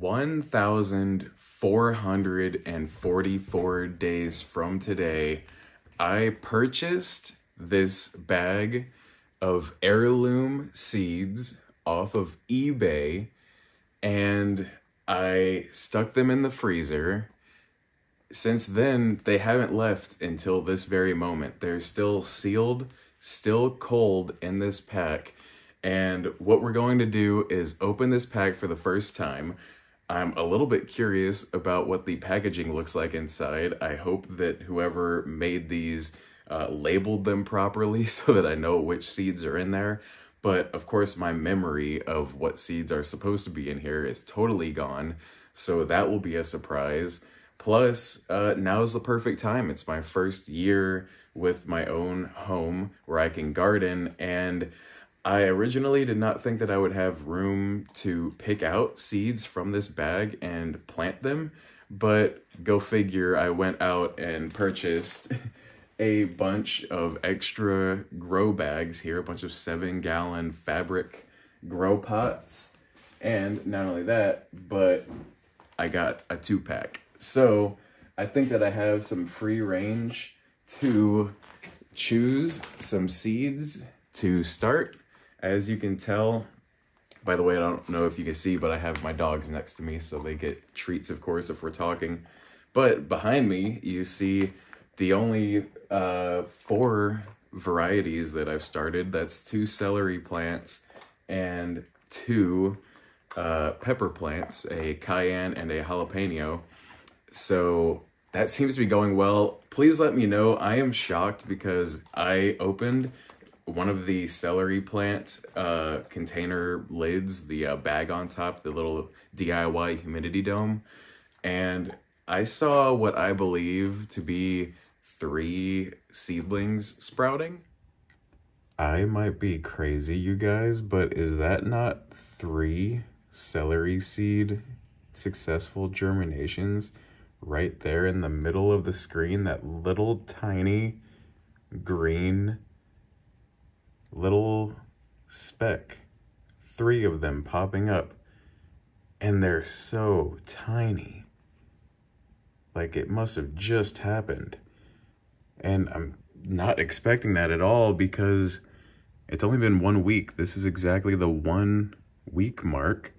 1,444 days from today, I purchased this bag of heirloom seeds off of eBay, and I stuck them in the freezer. Since then, they haven't left until this very moment. They're still sealed, still cold in this pack. And what we're going to do is open this pack for the first time. I'm a little bit curious about what the packaging looks like inside. I hope that whoever made these labeled them properly so that I know which seeds are in there. But of course, my memory of what seeds are supposed to be in here is totally gone. So that will be a surprise. Plus, now's the perfect time. It's my first year with my own home where I can garden, and I originally did not think that I would have room to pick out seeds from this bag and plant them, but go figure, I went out and purchased a bunch of extra grow bags here, a bunch of 7-gallon fabric grow pots, and not only that, but I got a 2-pack. So I think that I have some free range to choose some seeds to start. As you can tell, by the way, I don't know if you can see, but I have my dogs next to me, so they get treats, of course, if we're talking. But behind me, you see the only 4 varieties that I've started. That's 2 celery plants and 2 pepper plants, a cayenne and a jalapeno. So that seems to be going well. Please let me know. I am shocked because I opened one of the celery plant container lids, the bag on top, the little DIY humidity dome, and I saw what I believe to be 3 seedlings sprouting. I might be crazy, you guys, but is that not 3 celery seed successful germinations right there in the middle of the screen? That little tiny green little speck, 3 of them popping up, and they're so tiny, like it must have just happened. And I'm not expecting that at all because it's only been 1 week. This is exactly the 1 week mark,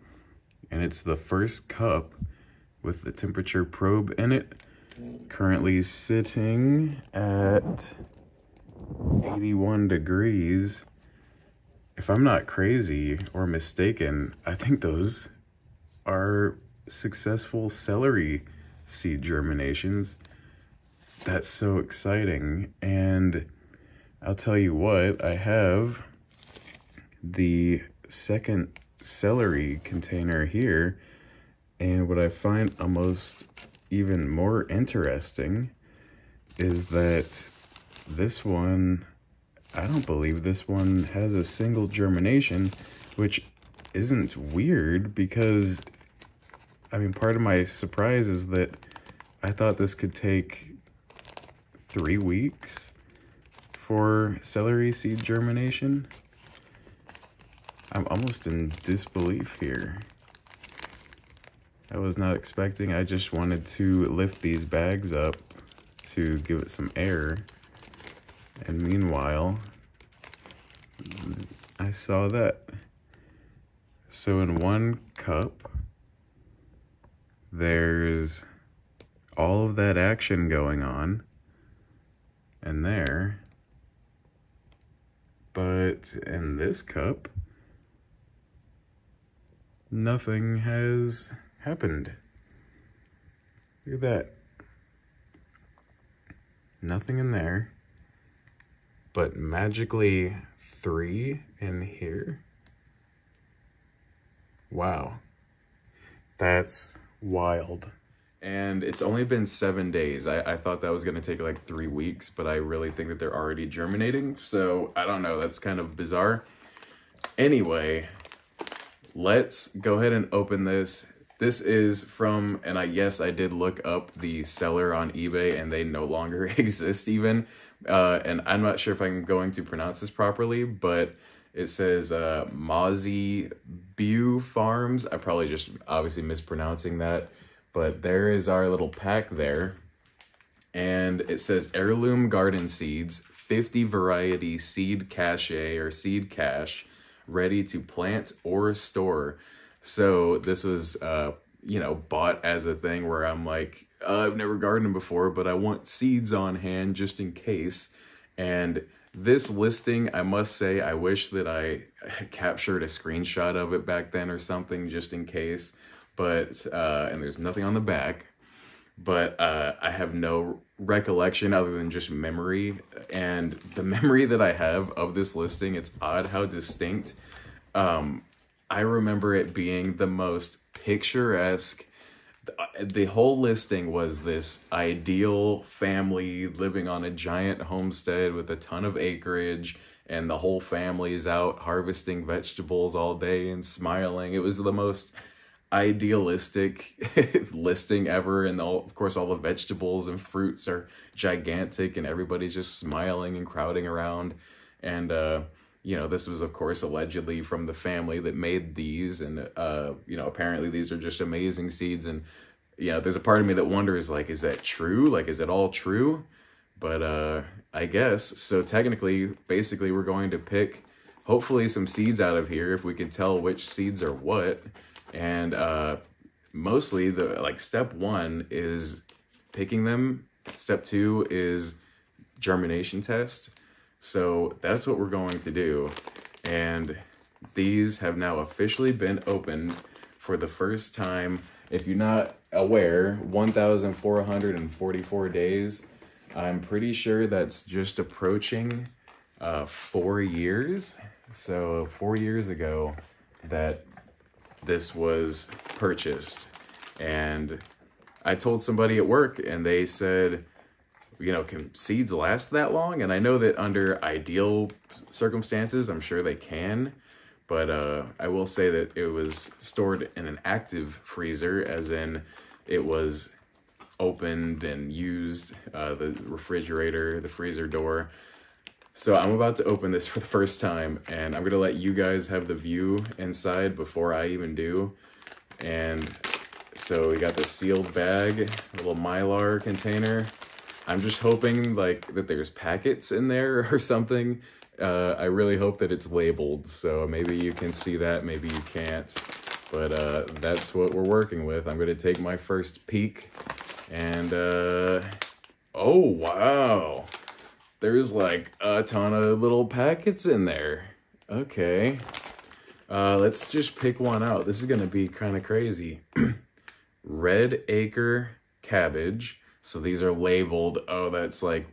and it's the first cup with the temperature probe in it, currently sitting at 81 degrees. If I'm not crazy or mistaken, I think those are successful celery seed germinations. That's so exciting. And I'll tell you what, I have the second celery container here, and what I find almost even more interesting is that this one, I don't believe this one has a single germination, which isn't weird because, I mean, part of my surprise is that I thought this could take 3 weeks for celery seed germination. I'm almost in disbelief here. I was not expecting, I just wanted to lift these bags up to give it some air. And meanwhile, I saw that. So in 1 cup, there's all of that action going on in there. But in this cup, nothing has happened. Look at that. Nothing in there. But magically 3 in here. Wow. That's wild. And it's only been 7 days. I thought that was going to take like 3 weeks, but I really think that they're already germinating. So I don't know. That's kind of bizarre. Anyway, let's go ahead and open this. This is from, and yes, I did look up the seller on eBay and they no longer exist even. And I'm not sure if I'm going to pronounce this properly, but It says Mozzie Bew Farms. I probably just obviously mispronouncing that, but there is our little pack there. And it says heirloom garden seeds, 50 variety seed cache or seed cache, ready to plant or store. So this was, you know, bought as a thing where I'm like, I've never gardened before, but I want seeds on hand just in case. And this listing, I must say, I wish that I captured a screenshot of it back then or something just in case. But, and there's nothing on the back. But I have no recollection other than just memory. And the memory that I have of this listing, it's odd how distinct. I remember it being the most picturesque. The whole listing was this ideal family living on a giant homestead with a ton of acreage, and the whole family is out harvesting vegetables all day and smiling. It was the most idealistic listing ever, and of course all the vegetables and fruits are gigantic and everybody's just smiling and crowding around. And you know, this was of course allegedly from the family that made these, and you know, apparently these are just amazing seeds. And you know, there's a part of me that wonders, like, is that true? Like, is it all true? But I guess so. Technically, basically, we're going to pick hopefully some seeds out of here if we can tell which seeds are what. And mostly step one is picking them. Step two is germination test. So that's what we're going to do. And these have now officially been opened for the first time. If you're not aware, 1,444 days. I'm pretty sure that's just approaching 4 years. So 4 years ago that this was purchased. And I told somebody at work and they said, you know, can seeds last that long? And I know that under ideal circumstances, I'm sure they can. But I will say that it was stored in an active freezer, as in it was opened and used, the refrigerator, the freezer door. So I'm about to open this for the first time, and I'm going to let you guys have the view inside before I even do. And so we got the sealed bag, a little Mylar container. I'm just hoping like that there's packets in there or something. I really hope that it's labeled, so maybe you can see that, maybe you can't. But that's what we're working with. I'm going to take my first peek, and oh wow, there's like a ton of little packets in there. Okay, let's just pick one out. This is going to be kind of crazy. Red Acre cabbage. So these are labeled. Oh, that's like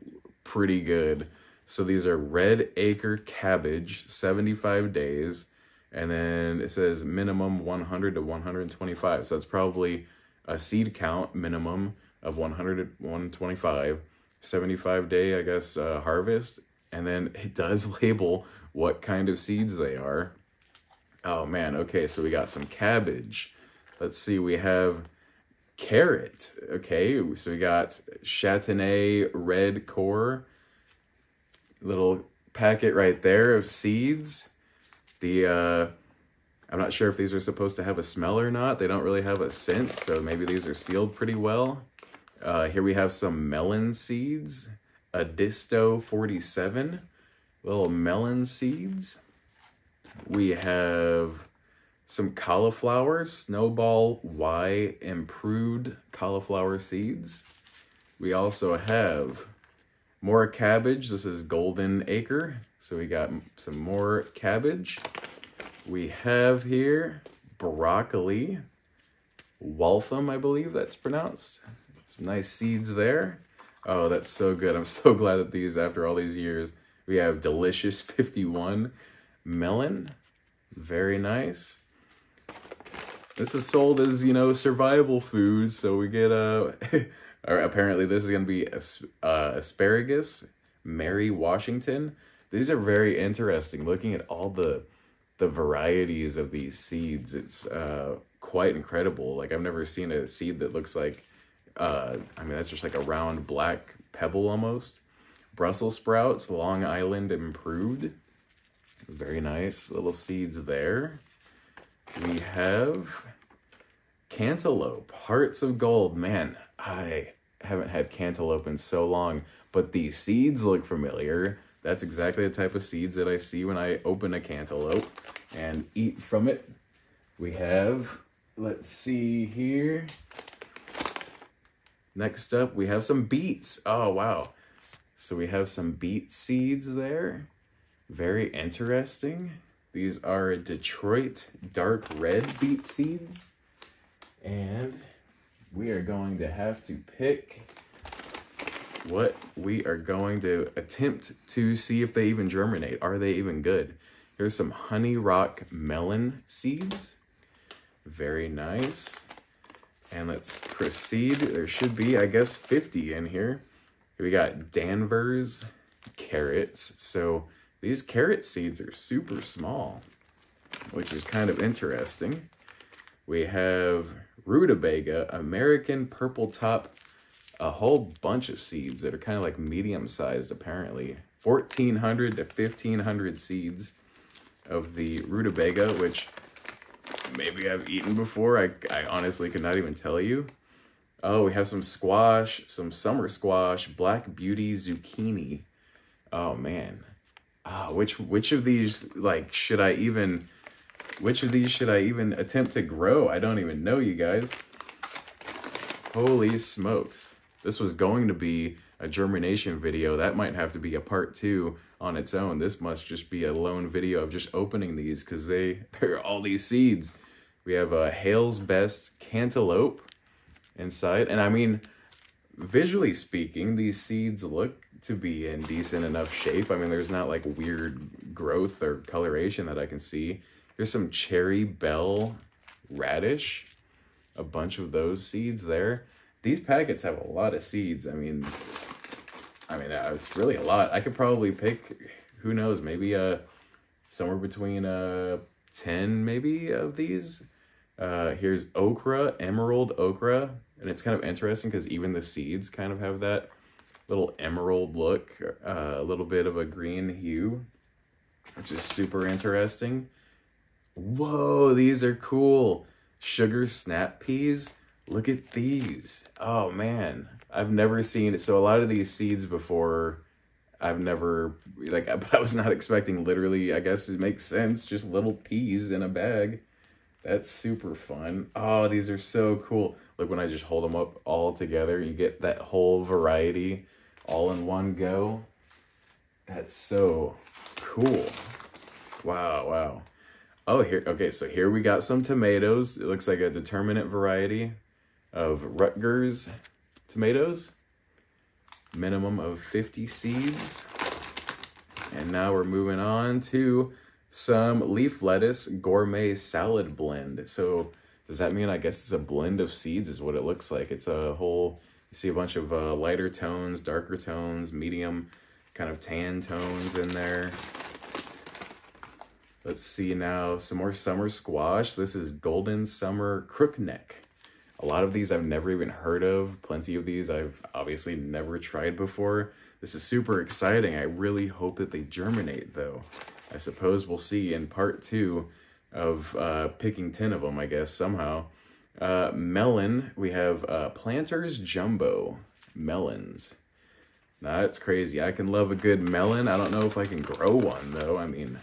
pretty good. So these are Red Acre cabbage, 75 days. And then it says minimum 100 to 125. So that's probably a seed count minimum of 100 to 125. 75 day, I guess, harvest. And then it does label what kind of seeds they are. Oh man, okay, so we got some cabbage. Let's see, we have carrot. Okay, so we got Châtenay red core. Little packet right there of seeds. I'm not sure if these are supposed to have a smell or not. They don't really have a scent, so maybe these are sealed pretty well. Here we have some melon seeds. Adisto 47. Little melon seeds. We have some cauliflower, Snowball Y improved cauliflower seeds. We also have more cabbage. This is Golden Acre. So we got some more cabbage. We have here broccoli, Waltham, I believe that's pronounced. Some nice seeds there. Oh, that's so good. I'm so glad that these, after all these years, we have Delicious 51 melon. Very nice. This is sold as, you know, survival food. So we get apparently this is going to be asparagus, Mary Washington. These are very interesting. Looking at all the varieties of these seeds, it's quite incredible. Like, I've never seen a seed that looks like, I mean, that's just like a round black pebble almost. Brussels sprouts, Long Island improved. Very nice little seeds there. We have cantaloupe, hearts of gold. Man, I haven't had cantaloupe in so long, but these seeds look familiar. That's exactly the type of seeds that I see when I open a cantaloupe and eat from it. We have, let's see here. Next up, we have some beets. Oh, wow. So we have some beet seeds there. Very interesting. These are Detroit dark red beet seeds. And we are going to have to pick what we are going to attempt to see if they even germinate. Are they even good? Here's some honey rock melon seeds. Very nice. And let's proceed. There should be, I guess, 50 in here. We got Danvers carrots. So these carrot seeds are super small, which is kind of interesting. We have rutabaga, American purple top, a whole bunch of seeds that are kind of like medium-sized apparently. 1,400 to 1,500 seeds of the rutabaga, which maybe I've eaten before. I honestly could not even tell you. Oh, we have some squash, some summer squash, black beauty zucchini. Oh man. Which of these like should I even attempt to grow? I don't even know, you guys. Holy smokes. This was going to be a germination video. That might have to be a part 2 on its own. This must just be a lone video of just opening these because there are all these seeds. We have a Hale's Best cantaloupe inside. And I mean, visually speaking, these seeds look to be in decent enough shape. I mean, there's not like weird growth or coloration that I can see. Here's some cherry bell radish. A bunch of those seeds there. These packets have a lot of seeds. I mean, it's really a lot. I could probably pick, who knows, maybe somewhere between 10 maybe of these. Here's okra, emerald okra, and it's kind of interesting because even the seeds kind of have that little emerald look, a little bit of a green hue, which is super interesting. Whoa, these are cool. Sugar snap peas. Look at these. Oh man, I've never seen it. So a lot of these seeds before, I've never, like, I was not expecting literally, I guess it makes sense, just little peas in a bag. That's super fun. Oh, these are so cool. Look, when I just hold them up all together, you get that whole variety all in one go. That's so cool. Wow, wow. Oh, here, okay, so here we got some tomatoes. It looks like a determinate variety of Rutgers tomatoes. Minimum of 50 seeds. And now we're moving on to some leaf lettuce gourmet salad blend. So does that mean, I guess it's a blend of seeds is what it looks like. It's a whole, you see a bunch of lighter tones, darker tones, medium kind of tan tones in there. Let's see now, some more summer squash. This is golden summer crookneck. A lot of these I've never even heard of. Plenty of these I've obviously never tried before. This is super exciting. I really hope that they germinate though. I suppose we'll see in part 2 of picking 10 of them, I guess, somehow. Melon, we have Planters Jumbo melons. Now that's crazy. I can love a good melon. I don't know if I can grow one though. I mean,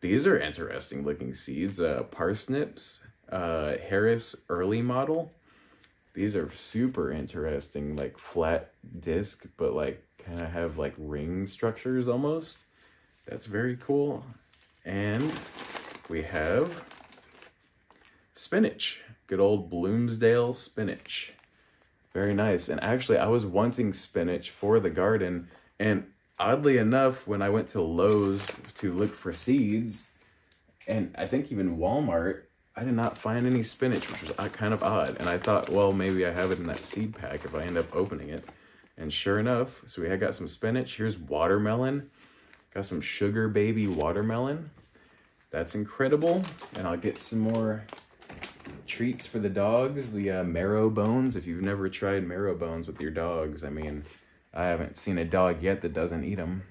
these are interesting looking seeds. Parsnips, Harris early model. These are super interesting, like flat disc, but like kind of have like ring structures almost. That's very cool. And we have spinach, good old Bloomsdale spinach. Very nice. And actually I was wanting spinach for the garden, and oddly enough, when I went to Lowe's to look for seeds, and I think even Walmart, I did not find any spinach, which was kind of odd. And I thought, well, maybe I have it in that seed pack if I end up opening it. And sure enough, so we got some spinach. Here's watermelon. Got some sugar baby watermelon. That's incredible. And I'll get some more treats for the dogs. The marrow bones. If you've never tried marrow bones with your dogs, I mean, I haven't seen a dog yet that doesn't eat them.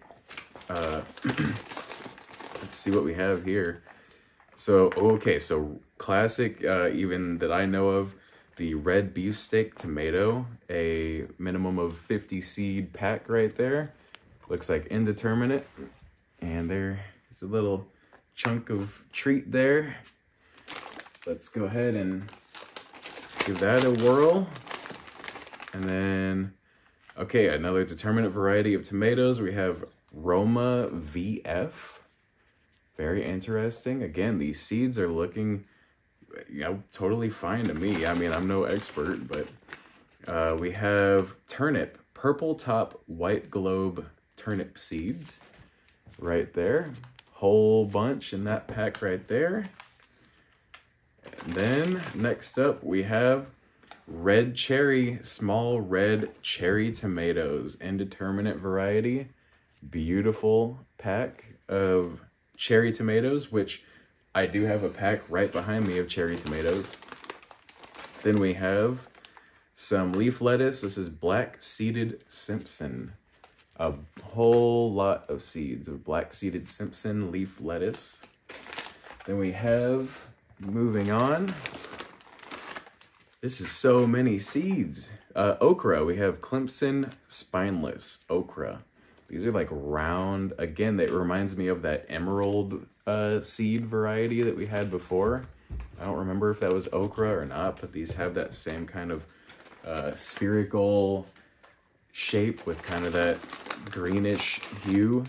let's see what we have here. So, okay, so classic, even that I know of, the red beefsteak tomato, a minimum of 50 seed pack right there. Looks like indeterminate. And there's a little chunk of treat there. Let's go ahead and give that a whirl. And then, okay, another determinate variety of tomatoes. We have Roma VF. Very interesting. Again, these seeds are looking, totally fine to me. I mean, I'm no expert, but we have turnip, purple top, white globe turnip seeds right there. Whole bunch in that pack right there. And then next up we have red cherry, small red cherry tomatoes, indeterminate variety. Beautiful pack of cherry tomatoes, which I do have a pack right behind me of cherry tomatoes. Then we have some leaf lettuce. This is black seeded Simpson. A whole lot of seeds of black seeded Simpson leaf lettuce. Then we have, moving on, this is so many seeds. Okra, we have Clemson spineless okra. These are like round, again, that reminds me of that emerald seed variety that we had before. I don't remember if that was okra or not, but these have that same kind of spherical shape with kind of that greenish hue.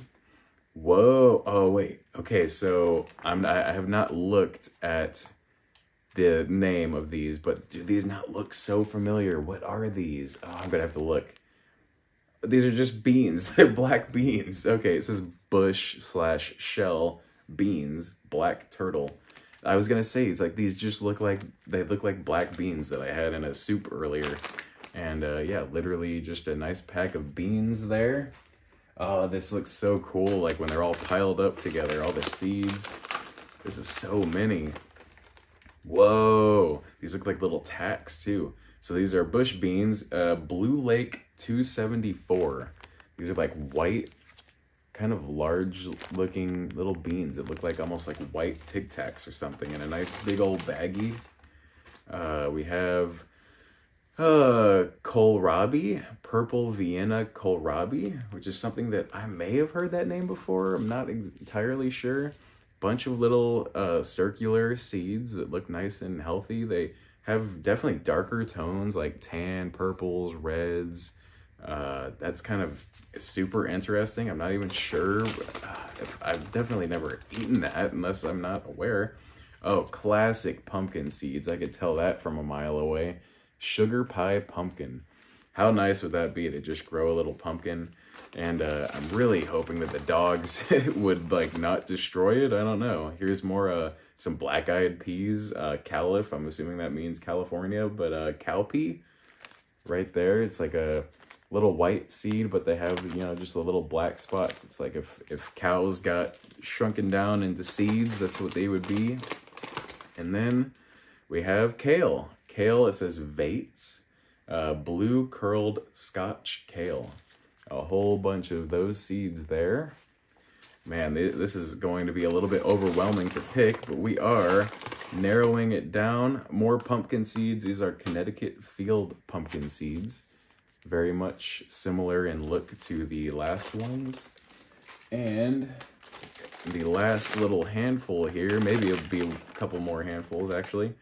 Whoa, oh wait, okay, so I have not looked at the name of these, but do these not look so familiar? What are these? Oh, I'm gonna have to look. These are just beans. They're black beans. Okay, it says bush/shell beans, black turtle. I was gonna say, it's like these just look like, they look like black beans that I had in a soup earlier. And yeah, literally just a nice pack of beans there. Oh, this looks so cool, like when they're all piled up together, all the seeds. This is so many. Whoa, these look like little tacks too. So these are bush beans, Blue Lake 274. These are like white, kind of large looking little beans. It look like almost like white Tic Tacs or something in a nice big old baggie. We have kohlrabi, purple Vienna kohlrabi, which is something that I may have heard that name before. I'm not entirely sure. Bunch of little circular seeds that look nice and healthy. They have definitely darker tones like tan, purples, reds. That's kind of super interesting. I'm not even sure. I've definitely never eaten that unless I'm not aware. Oh, classic pumpkin seeds. I could tell that from a mile away. Sugar pie pumpkin. How nice would that be to just grow a little pumpkin? And I'm really hoping that the dogs would like not destroy it. I don't know. Here's more some black-eyed peas, calif. I'm assuming that means California, but cowpea right there. It's like a little white seed, but they have, just the little black spots. It's like if cows got shrunken down into seeds, that's what they would be. And then we have kale. Kale, it says Vates, blue curled Scotch kale. A whole bunch of those seeds there. Man, this is going to be a little bit overwhelming to pick, but we are narrowing it down. More pumpkin seeds. These are Connecticut field pumpkin seeds. Very much similar in look to the last ones. And the last little handful here, maybe it'll be a couple more handfuls actually.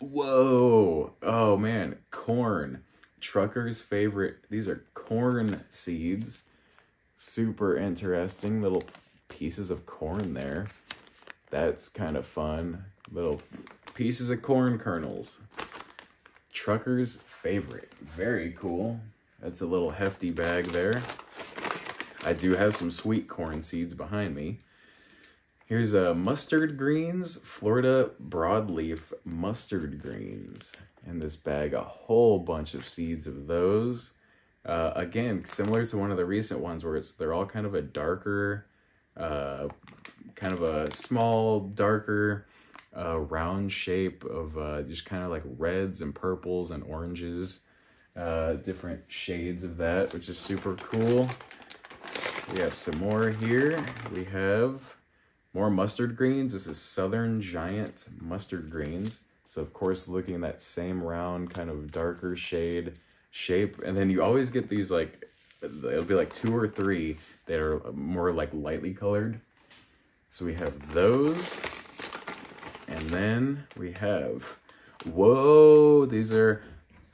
Whoa, oh man, corn. Trucker's favorite. These are corn seeds. Super interesting little pieces of corn there. That's kind of fun. Little pieces of corn kernels. Trucker's favorite. Very cool. That's a little hefty bag there. I do have some sweet corn seeds behind me. Here's mustard greens, Florida broadleaf mustard greens. In this bag, a whole bunch of seeds of those. Again, similar to one of the recent ones where they're all kind of a darker, kind of a small, darker, round shape of just kind of like reds and purples and oranges. Different shades of that, which is super cool. We have some more here. We have more mustard greens. This is Southern Giant mustard greens. So of course, looking that same round, kind of darker shade shape. And then you always get these like, it'll be like 2 or 3 that are more like lightly colored. So we have those. And then we have, whoa, these are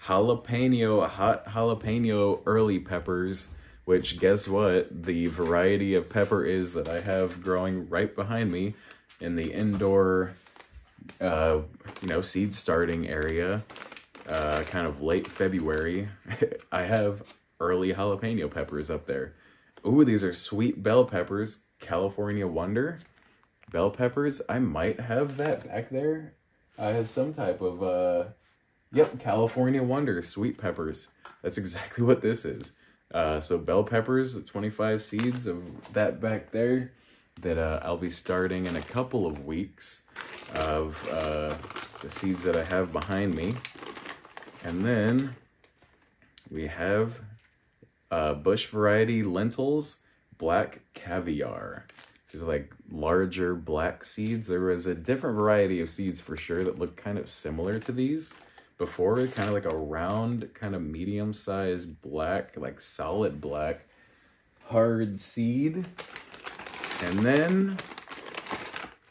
jalapeno, hot jalapeno early peppers, which guess what? The variety of pepper is that I have growing right behind me in the indoor, seed starting area, kind of late February. I have early jalapeno peppers up there. Ooh, these are sweet bell peppers, California Wonder. Bell peppers, I might have that back there. I have some type of, California Wonder sweet peppers. That's exactly what this is. So bell peppers, 25 seeds of that back there that I'll be starting in a couple of weeks of the seeds that I have behind me. And then we have bush variety lentils, black caviar. These are like larger black seeds. There was a different variety of seeds for sure that looked kind of similar to these before, kind of like a round, kind of medium-sized black, like solid black, hard seed. And then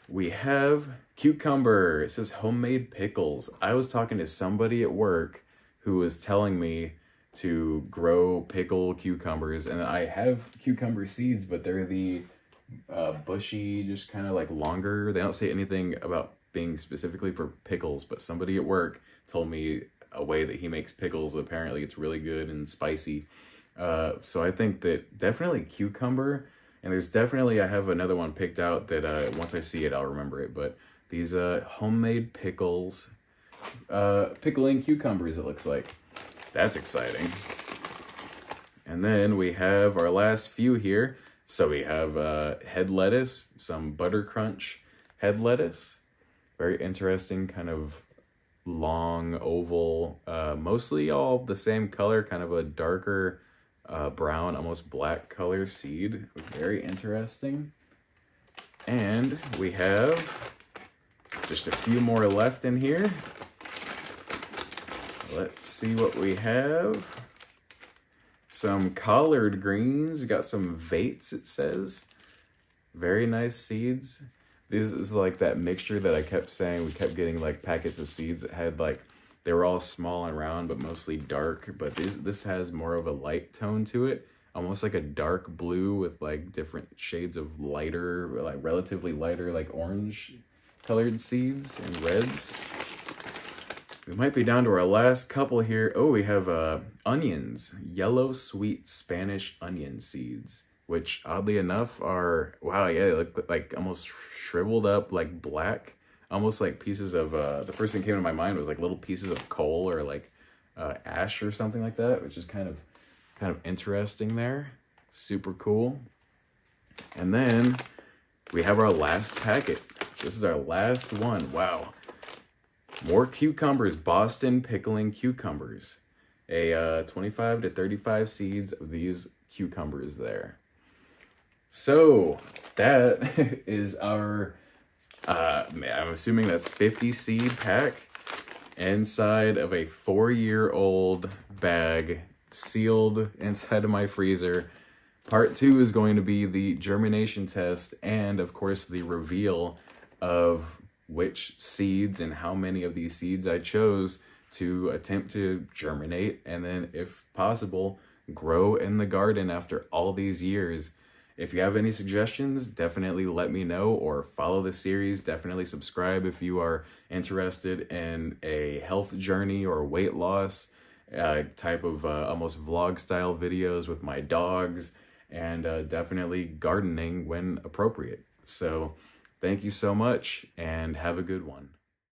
we have cucumber. It says homemade pickles. I was talking to somebody at work who was telling me to grow pickle cucumbers, and I have cucumber seeds, but they're the bushy, just kind of like longer. They don't say anything about being specifically for pickles, but somebody at work told me a way that he makes pickles. Apparently it's really good and spicy. So I think that definitely cucumber, and there's definitely, I have another one picked out that once I see it, I'll remember it. But these homemade pickles, pickling cucumbers, it looks like. That's exciting. And then we have our last few here. So we have head lettuce, some butter crunch head lettuce. Very interesting, kind of long oval, mostly all the same color, kind of a darker brown, almost black color seed. Very interesting. And we have just a few more left in here. Let's see what we have. Some collard greens. We got some vates, it says. Very nice seeds. This is like that mixture that I kept saying. We kept getting like packets of seeds that had like, they were all small and round, but mostly dark. But this has more of a light tone to it. Almost like a dark blue with like different shades of lighter, like relatively lighter, like orange colored seeds and reds. We might be down to our last couple here. Oh, we have onions, yellow sweet Spanish onion seeds, which oddly enough are, wow, yeah, they look like almost shriveled up, like black, almost like pieces of, the first thing that came to my mind was like little pieces of coal or like ash or something like that, which is kind of interesting there. Super cool. And then we have our last packet. This is our last one. Wow. More cucumbers, Boston pickling cucumbers. 25 to 35 seeds of these cucumbers there. So that is our, I'm assuming that's 50 seed pack inside of a 4-year-old bag, sealed inside of my freezer. Part 2 is going to be the germination test and, of course, the reveal of which seeds and how many of these seeds I chose to attempt to germinate and then, if possible, grow in the garden after all these years. If you have any suggestions, definitely let me know, or follow the series. Definitely subscribe if you are interested in a health journey or weight loss type of almost vlog style videos with my dogs, and definitely gardening when appropriate. So thank you so much and have a good one.